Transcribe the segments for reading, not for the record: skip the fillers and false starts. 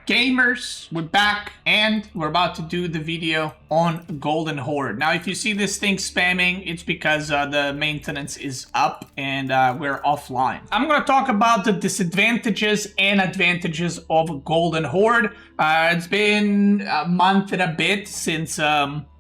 gamers, we're back and we're about to do the video on Golden Horde. Now if you see this thing spamming, it's because the maintenance is up and we're offline. I'm going to talk about the disadvantages and advantages of Golden Horde. It's been a month and a bit since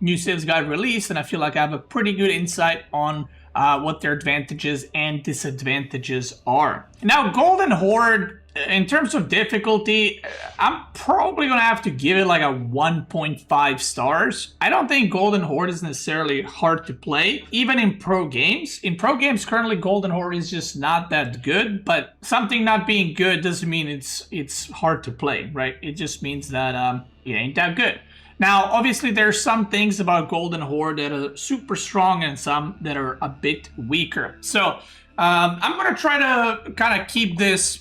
new civs got released, and I feel like I have a pretty good insight on what their advantages and disadvantages are. Now Golden Horde, in terms of difficulty, I'm probably gonna have to give it like a 1.5 stars. I don't think Golden Horde is necessarily hard to play, even in pro games. In pro games currently, Golden Horde is just not that good, but something not being good doesn't mean it's hard to play, right? It just means that it ain't that good. Now, obviously, there's some things about Golden Horde that are super strong and some that are a bit weaker. So I'm gonna try to kind of keep this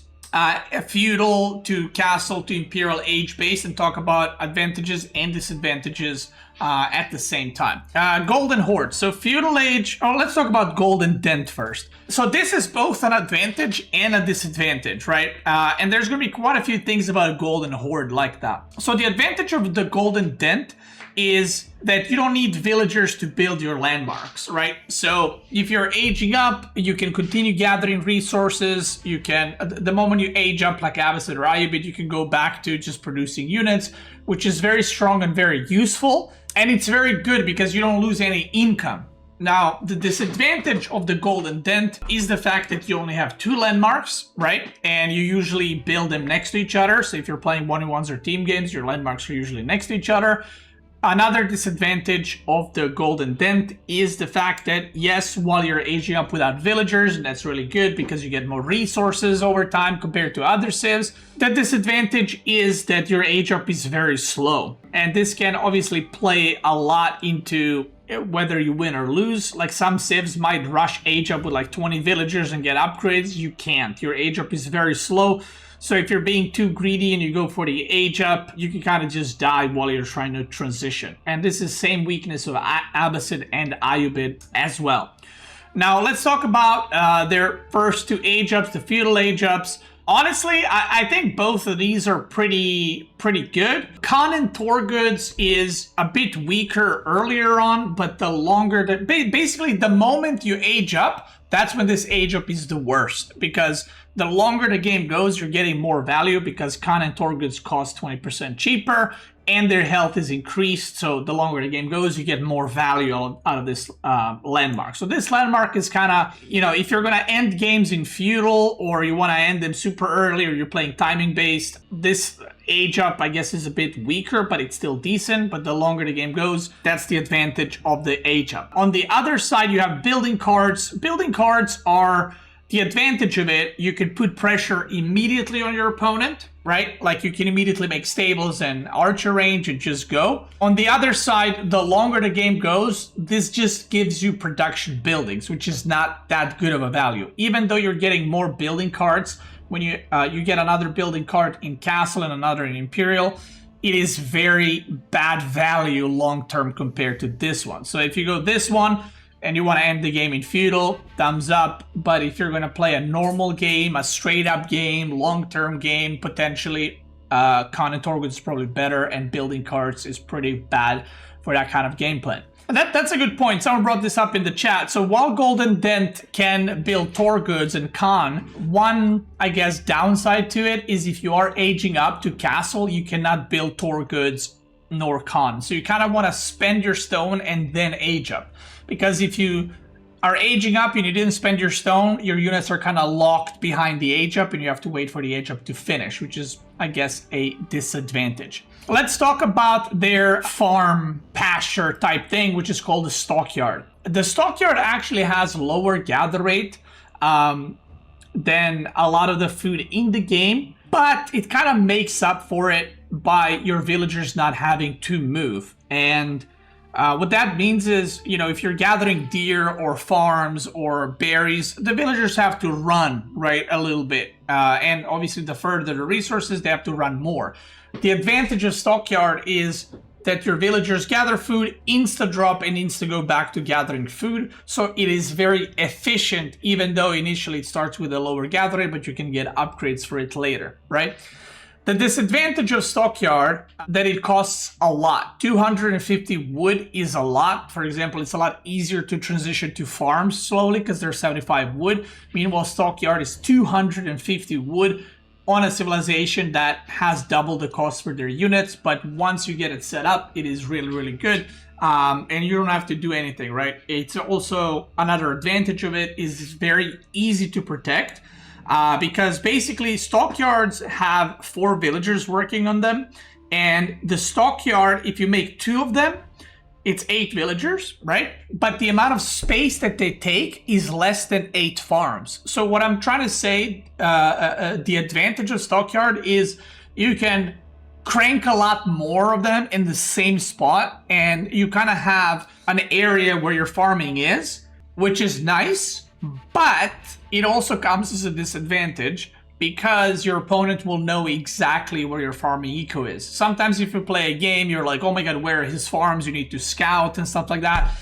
feudal to castle to imperial age based and talk about advantages and disadvantages at the same time. Golden Horde, so feudal age. Oh, let's talk about Golden Dent first. So this is both an advantage and a disadvantage, right? And there's gonna be quite a few things about Golden Horde like that. So the advantage of the Golden Dent is that you don't need villagers to build your landmarks, right? So if you're aging up, you can continue gathering resources. You can, the moment you age up like Abbasid or Ayubid, you can go back to just producing units, which is very strong and very useful. And it's very good because you don't lose any income. Now, the disadvantage of the Golden Dent is the fact that you only have 2 landmarks, right? And you usually build them next to each other. So if you're playing 1v1s or team games, your landmarks are usually next to each other. Another disadvantage of the Golden Dent is the fact that, yes, while you're aging up without villagers, and that's really good because you get more resources over time compared to other civs, the disadvantage is that your age up is very slow. And this can obviously play a lot into whether you win or lose. Like some civs might rush age up with like 20 villagers and get upgrades. You can't. Your age up is very slow. So if you're being too greedy and you go for the age up, you can kind of just die while you're trying to transition. And this is the same weakness of Abbasid and Ayubid as well. Now let's talk about their first 2 age ups, the feudal age ups. Honestly, I think both of these are pretty good. Khan and Torgoods is a bit weaker earlier on, but the longer, basically the moment you age up, that's when this age up is the worst, because the longer the game goes, you're getting more value because Khan and Torgoods cost 20% cheaper and their health is increased. So the longer the game goes, you get more value out of this landmark. So this landmark is kind of, you know, if you're going to end games in feudal or you want to end them super early or you're playing timing based, this age up, I guess, is a bit weaker, but it's still decent. But the longer the game goes, that's the advantage of the age up. On the other side, you have building cards. Building cards are the advantage of it. You can put pressure immediately on your opponent, right? Like you can immediately make stables and archer range and just go. On the other side, the longer the game goes, this just gives you production buildings, which is not that good of a value. Even though you're getting more building cards, when you get another building card in Castle and another in Imperial, it is very bad value long-term compared to this one. So if you go this one and you want to end the game in feudal, thumbs up. But if you're going to play a normal game, a straight-up game, long-term game, potentially, Khan and Torgoods is probably better, and building cards is pretty bad for that kind of gameplay. That's a good point. Someone brought this up in the chat. So while Golden Dent can build Torgoods and Khan, one, I guess, downside to it is if you are aging up to Castle, you cannot build Torgoods nor Khan. So you kind of want to spend your stone and then age up. Because if you are aging up and you didn't spend your stone, your units are kind of locked behind the age up and you have to wait for the age up to finish, which is, I guess, a disadvantage. Let's talk about their farm pasture type thing, which is called the Stockyard. The Stockyard actually has lower gather rate than a lot of the food in the game, but it kind of makes up for it by your villagers not having to move. And what that means is, you know, if you're gathering deer or farms or berries, the villagers have to run, right, a little bit. And obviously, the further the resources, they have to run more. The advantage of Stockyard is that your villagers gather food, insta-drop, and insta-go back to gathering food. So it is very efficient, even though initially it starts with a lower gather rate, but you can get upgrades for it later, right? The disadvantage of Stockyard, that it costs a lot. 250 wood is a lot. For example, it's a lot easier to transition to farms slowly because there's 75 wood. Meanwhile, Stockyard is 250 wood on a civilization that has double the cost for their units. But once you get it set up, it is really, really good. And you don't have to do anything, right? It's also another advantage of it is it's very easy to protect. Because basically stockyards have 4 villagers working on them, and the stockyard, if you make 2 of them, it's 8 villagers, right? But the amount of space that they take is less than 8 farms. So what I'm trying to say, the advantage of stockyard is you can crank a lot more of them in the same spot, and you kind of have an area where your farming is, which is nice. But it also comes as a disadvantage because your opponent will know exactly where your farming eco is. Sometimes if you play a game, you're like, oh my god, where are his farms? You need to scout and stuff like that.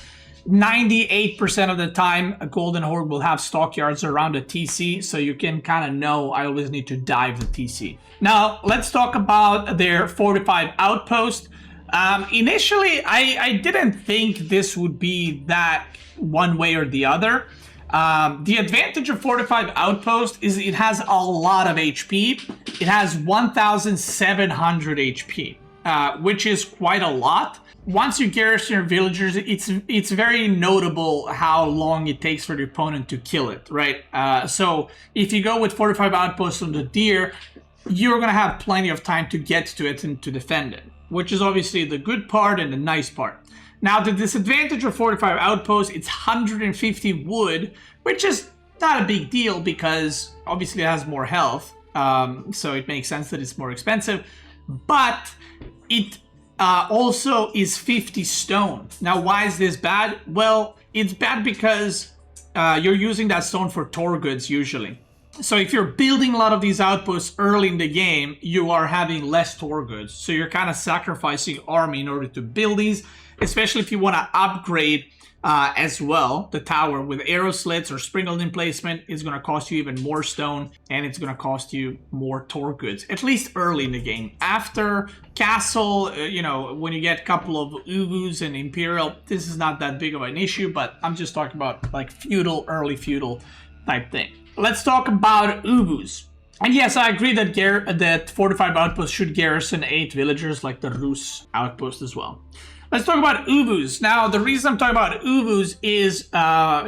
98% of the time, a Golden Horde will have stockyards around a TC, so you can kind of know I always need to dive the TC. Now, let's talk about their Fortified outpost. Initially, I didn't think this would be that one way or the other. The advantage of Fortified Outpost is it has a lot of HP. It has 1,700 HP, which is quite a lot. Once you garrison your villagers, it's very notable how long it takes for the opponent to kill it, right? So if you go with Fortified Outpost on the deer, you're gonna have plenty of time to get to it and to defend it, which is obviously the good part and the nice part. Now, the disadvantage of Fortified Outpost, it's 150 wood, which is not a big deal because obviously it has more health, so it makes sense that it's more expensive, but it also is 50 stone. Now, why is this bad? Well, it's bad because you're using that stone for Tor goods usually. So if you're building a lot of these outposts early in the game, you are having less Tor goods. So you're kind of sacrificing army in order to build these, especially if you want to upgrade as well. The tower with arrow slits or sprinkled emplacement is going to cost you even more stone, and it's going to cost you more Tor goods, at least early in the game. After castle, you know, when you get a couple of Ovoos and Imperial, this is not that big of an issue, but I'm just talking about like feudal, early feudal type thing. Let's talk about Ovoos. And yes, I agree that that Fortified Outpost should garrison 8 villagers like the Rus outpost as well. Let's talk about Ovoos. Now, the reason I'm talking about Ovoos is,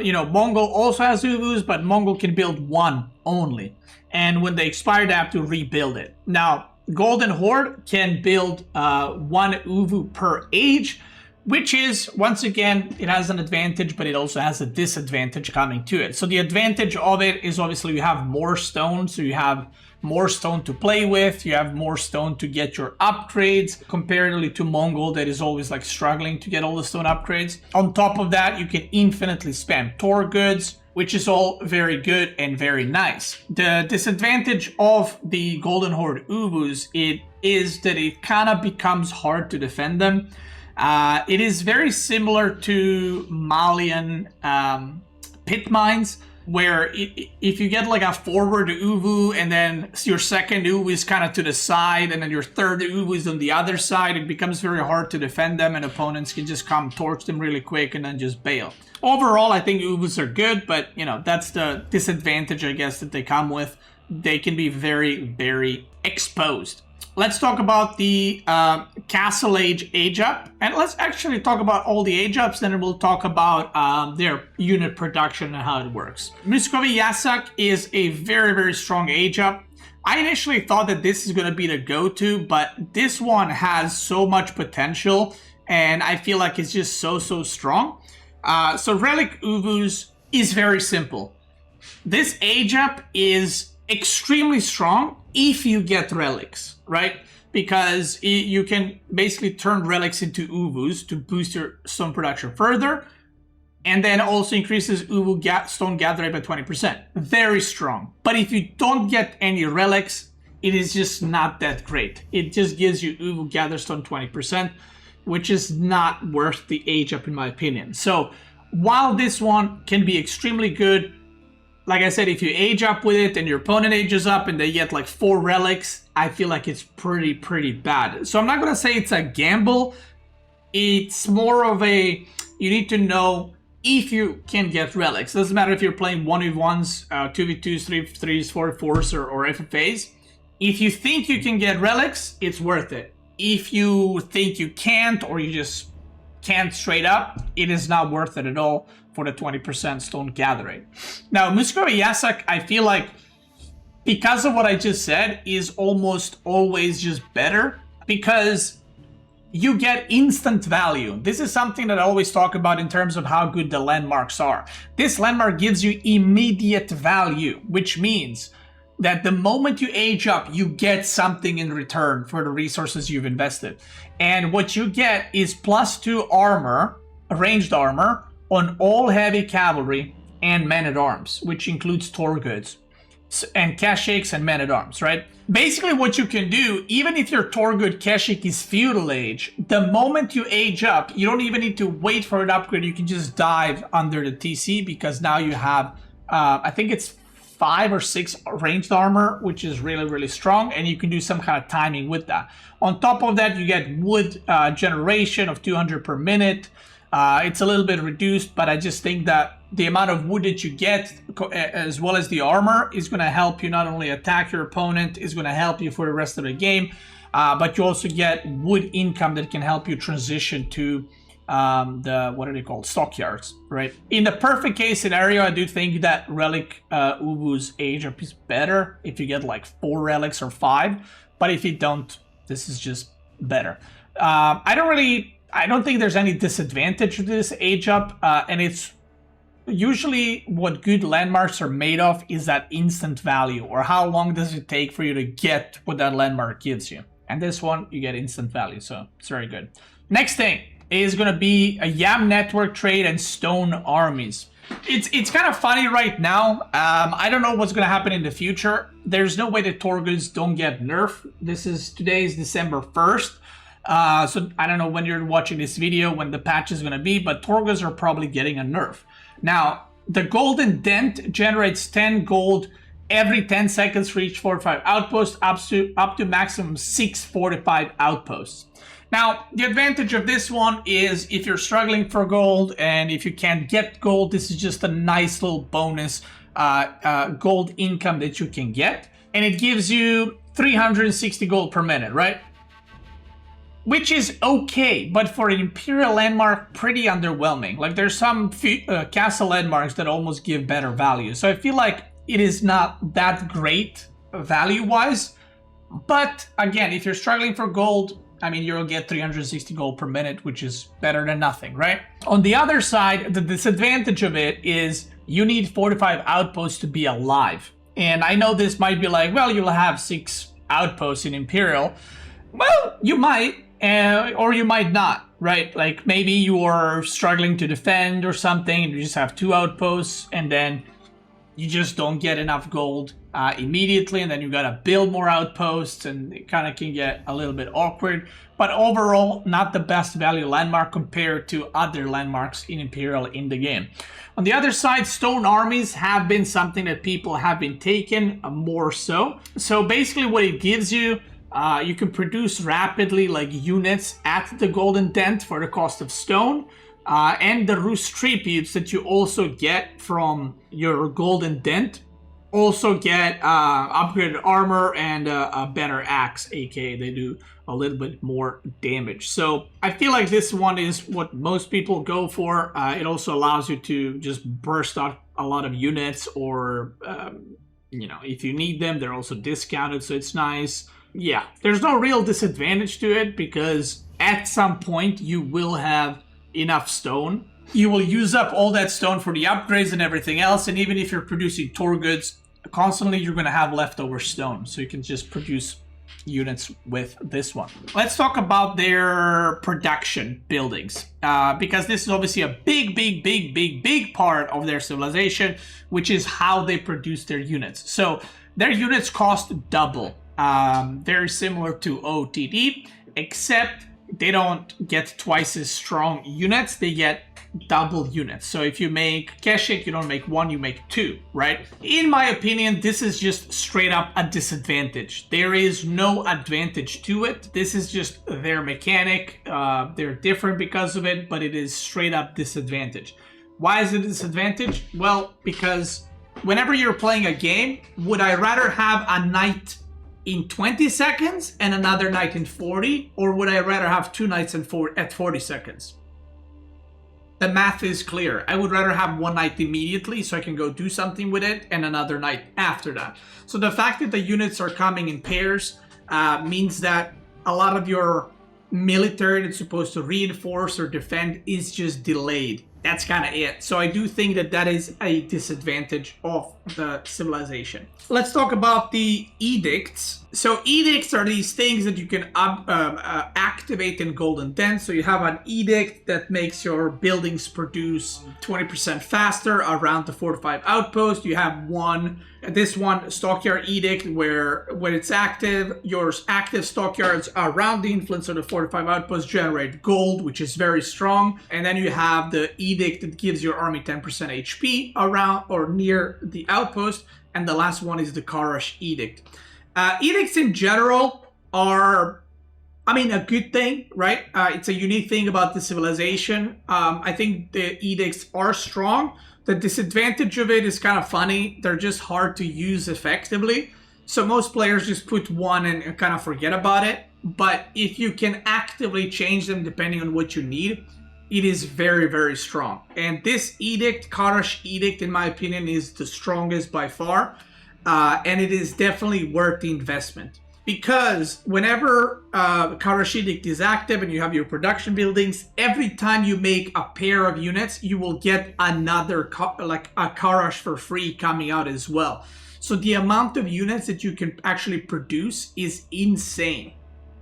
you know, Mongol also has Ovoos, but Mongol can build 1 only. And when they expire, they have to rebuild it. Now, Golden Horde can build 1 Ovoo per age, which is, once again, it has an advantage, but it also has a disadvantage coming to it. So the advantage of it is obviously you have more stone, so you have more stone to play with, you have more stone to get your upgrades, comparatively to Mongol that is always like struggling to get all the stone upgrades. On top of that, you can infinitely spam Tor goods, which is all very good and very nice. The disadvantage of the Golden Horde Ovoos is that it kind of becomes hard to defend them. It is very similar to Malian pit mines, where if you get like a forward Ovoo and then your second Ovoo is kind of to the side and then your third Ovoo is on the other side, it becomes very hard to defend them and opponents can just come torch them really quick and then just bail. Overall, I think Ovoos are good, but you know, that's the disadvantage, I guess, that they come with. They can be very, very exposed. Let's talk about the Castle Age up, and let's actually talk about all the age ups, then we'll talk about their unit production and how it works. Muscovy Yasak is a very, very strong age up. I initially thought that this is going to be the go-to, but this one has so much potential, and I feel like it's just so strong. So Relic Ovoos is very simple. This age up is extremely strong if you get relics, right? Because you can basically turn relics into Ovoos to boost your stone production further, and then also increases Ovoo stone gather rate by 20%. Very strong. But if you don't get any relics, it is just not that great. It just gives you Ovoo gather stone 20%, which is not worth the age up in my opinion. So while this one can be extremely good, like I said, if you age up with it and your opponent ages up and they get like 4 relics, I feel like it's pretty bad. So I'm not going to say it's a gamble. It's more of a, you need to know if you can get relics. Doesn't matter if you're playing 1v1s, 2v2s, 3v3s, 4v4s, or FFAs. If you think you can get relics, it's worth it. If you think you can't, or you just can't straight up, it is not worth it at all for the 20% stone gathering. Now, Musgrave Yasak, I feel like, because of what I just said, is almost always just better, because you get instant value. This is something that I always talk about in terms of how good the landmarks are. This landmark gives you immediate value, which means that the moment you age up, you get something in return for the resources you've invested. And what you get is +2 armor, ranged armor, on all heavy cavalry and men-at-arms, which includes Torgoods and Kashyyyks and men-at-arms, right? Basically what you can do, even if your Torgood Kashyyyk is feudal age, the moment you age up, you don't even need to wait for an upgrade. You can just dive under the TC, because now you have, I think it's 5 or 6 ranged armor, which is really strong, and you can do some kind of timing with that. On top of that, you get wood generation of 200 per minute. It's a little bit reduced, but I just think that the amount of wood that you get, as well as the armor, is going to help you not only attack your opponent, is going to help you for the rest of the game, but you also get wood income that can help you transition to the, what are they called, Stockyards, right? In the perfect case scenario, I do think that relic Ovoos age up is better if you get like 4 relics or 5, but if you don't, this is just better. I don't think there's any disadvantage to this age up, and it's usually what good landmarks are made of is that instant value, or how long does it take for you to get what that landmark gives you. And this one, you get instant value, so it's very good. Next thing is going to be a Yam network trade and stone armies. It's kind of funny right now. I don't know what's going to happen in the future. There's no way that Torgoods don't get nerfed. Today is December 1st. So I don't know when you're watching this video, when the patch is going to be, but Torgoods are probably getting a nerf. Now, the golden dent generates 10 gold every 10 seconds for each fortified outpost, up to maximum 6 fortified outposts. Now, the advantage of this one is if you're struggling for gold and if you can't get gold, this is just a nice little bonus gold income that you can get. And it gives you 360 gold per minute, right? Which is okay, but for an Imperial landmark, pretty underwhelming. Like, there's some castle landmarks that almost give better value. So I feel like it is not that great value-wise. But again, if you're struggling for gold, I mean, you'll get 360 gold per minute, which is better than nothing, right? On the other side, the disadvantage of it is you need 45 outposts to be alive. And I know this might be like, well, you'll have 6 outposts in Imperial. Well, you might. Or you might not, right? Like, maybe you are struggling to defend or something, and you just have 2 outposts, and then you just don't get enough gold immediately, and then you gotta build more outposts, and it kind of can get a little bit awkward. But overall, not the best value landmark compared to other landmarks in Imperial in the game. On the other side, stone armies have been something that people have been taking more so. So basically what it gives you, you can produce rapidly, like, units at the golden dent for the cost of stone, and the roost tributes that you also get from your golden dent also get upgraded armor and a better axe, aka they do a little bit more damage. So I feel like this one is what most people go for. It also allows you to just burst out a lot of units, or you know, if you need them, they're also discounted, so it's nice. Yeah, there's no real disadvantage to it, because at some point you will have enough stone. You will use up all that stone for the upgrades and everything else, and even if you're producing Torgoods constantly, you're going to have leftover stone, so you can just produce units with this one. Let's talk about their production buildings, because this is obviously a big part of their civilization, which is how they produce their units. So their units cost double. Very similar to OTD, except they don't get twice as strong units. They get double units. So if you make Keshik, you don't make one, you make two, right? In my opinion, this is just straight up a disadvantage. There is no advantage to it. This is just their mechanic. They're different because of it, but it is straight up disadvantage. Why is it a disadvantage? Well, because whenever you're playing a game, would I rather have a knight in 20 seconds and another knight in 40, or would I rather have two knights at 40 seconds? The math is clear. I would rather have one knight immediately so I can go do something with it, and another knight after that. So the fact that the units are coming in pairs means that a lot of your military that's supposed to reinforce or defend is just delayed. That's kind of it. So I do think that that is a disadvantage of the civilization. Let's talk about the edicts. So edicts are these things that you can activate in Golden Den. So you have an edict that makes your buildings produce 20% faster around the fortified outpost. You have this one Stockyard Edict, where when it's active, your active stockyards around the influence of the fortified outpost generate gold, which is very strong. And then you have the edict that gives your army 10% HP around or near the outpost. And the last one is the Karash Edict. Edicts in general are, I mean, a good thing, right? It's a unique thing about the civilization. I think the edicts are strong. The disadvantage of it is kind of funny. They're just hard to use effectively. So most players just put one and kind of forget about it. But if you can actively change them depending on what you need, it is very, very strong. And this edict, Karash Edict, in my opinion, is the strongest by far. And it is definitely worth the investment. Because whenever Karash Edict is active and you have your production buildings, every time you make a pair of units, you will get another, like a Karash for free coming out as well. So the amount of units that you can actually produce is insane,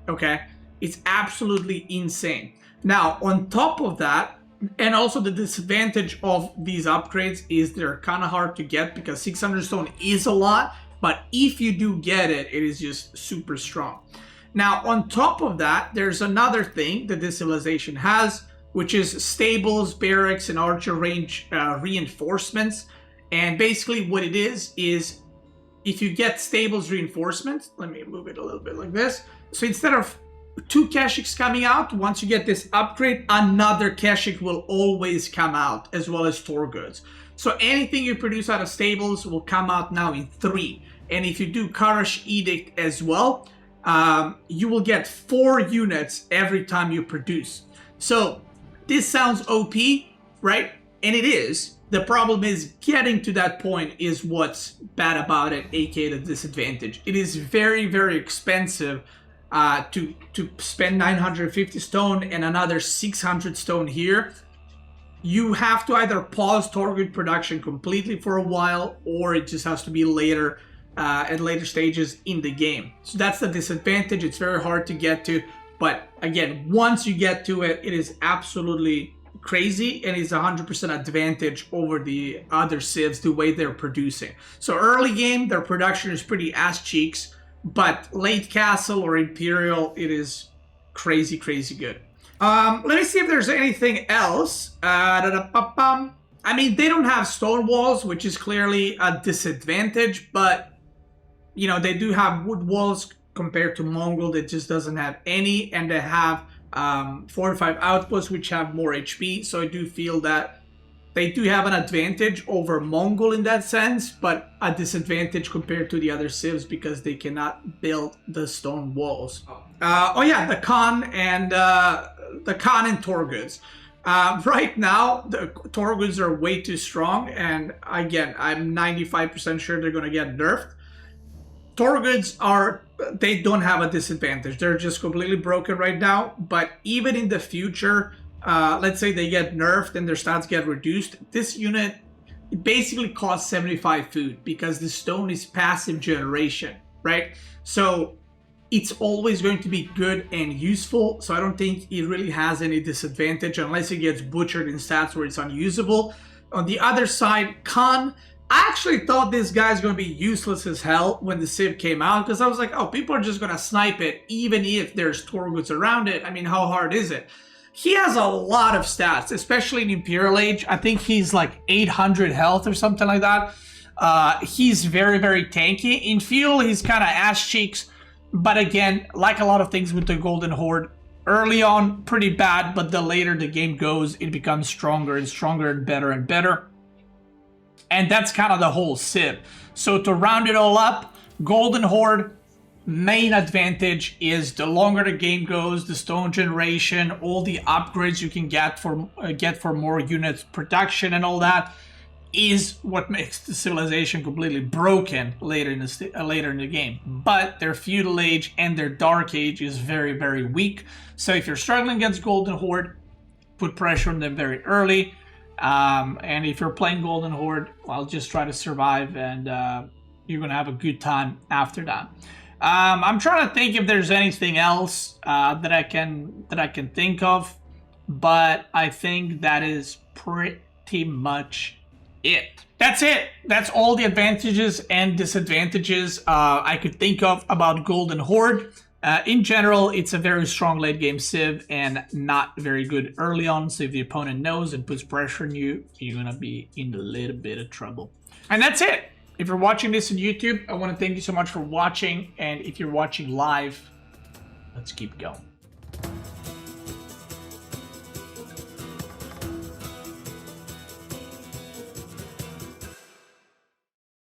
okay? It's absolutely insane. Now, on top of that, and also the disadvantage of these upgrades is they're kind of hard to get because 600 stone is a lot. But if you do get it, it is just super strong. Now, on top of that, there's another thing that this civilization has, which is stables, barracks, and archer range reinforcements. And basically what it is if you get stables reinforcements, let me move it a little bit like this. So instead of 2 Keshiks coming out, once you get this upgrade, another Keshik will always come out, as well as 4 goods. So anything you produce out of stables will come out now in 3. And if you do Karash Edict as well, you will get 4 units every time you produce. So this sounds OP, right? And it is. The problem is getting to that point is what's bad about it, aka the disadvantage. It is very, very expensive to spend 950 stone and another 600 stone here. You have to either pause target production completely for a while, or it just has to be later at later stages in the game. So that's the disadvantage. It's very hard to get to, but again, once you get to it, it is absolutely crazy, and it's 100% advantage over the other civs the way they're producing. So early game, their production is pretty ass cheeks, but late castle or Imperial, it is crazy, crazy good. Let me see if there's anything else. I mean, they don't have stone walls, which is clearly a disadvantage, but, you know, they do have wood walls compared to Mongol that just doesn't have any, and they have fortified outposts, which have more HP, so I do feel that they do have an advantage over Mongol in that sense, but a disadvantage compared to the other civs because they cannot build the stone walls. Oh yeah, the Khan and Torguds. Right now, the Torguds are way too strong, and again, I'm 95% sure they're going to get nerfed. Torguds they don't have a disadvantage. They're just completely broken right now, but even in the future, let's say they get nerfed and their stats get reduced, this unit basically costs 75 food because the stone is passive generation, right? So it's always going to be good and useful, so I don't think it really has any disadvantage unless it gets butchered in stats where it's unusable. On the other side, Khan, I actually thought this guy's going to be useless as hell when the Civ came out, because I was like, oh, people are just going to snipe it even if there's Torguds around it. I mean, how hard is it? He has a lot of stats, especially in Imperial Age. I think he's like 800 health or something like that. He's very, very tanky. In Feudal, he's kind of ass cheeks. But again, like a lot of things with the Golden Horde, early on, pretty bad. But the later the game goes, it becomes stronger and stronger and better and better. And that's kind of the whole Civ. So to round it all up, Golden Horde, main advantage is the longer the game goes, the stone generation, all the upgrades you can get for more units production and all that is what makes the civilization completely broken later in the game. But their Feudal Age and their Dark Age is very, very weak. So if you're struggling against Golden Horde, put pressure on them very early. And if you're playing Golden Horde, well, just try to survive, and you're gonna have a good time after that. I'm trying to think if there's anything else that I can think of, but I think that is pretty much it. That's it. That's all the advantages and disadvantages I could think of about Golden Horde. In general, it's a very strong late game Civ and not very good early on. So if the opponent knows and puts pressure on you, you're gonna be in a little bit of trouble. And that's it. If you're watching this on YouTube, I want to thank you so much for watching. And if you're watching live, let's keep going.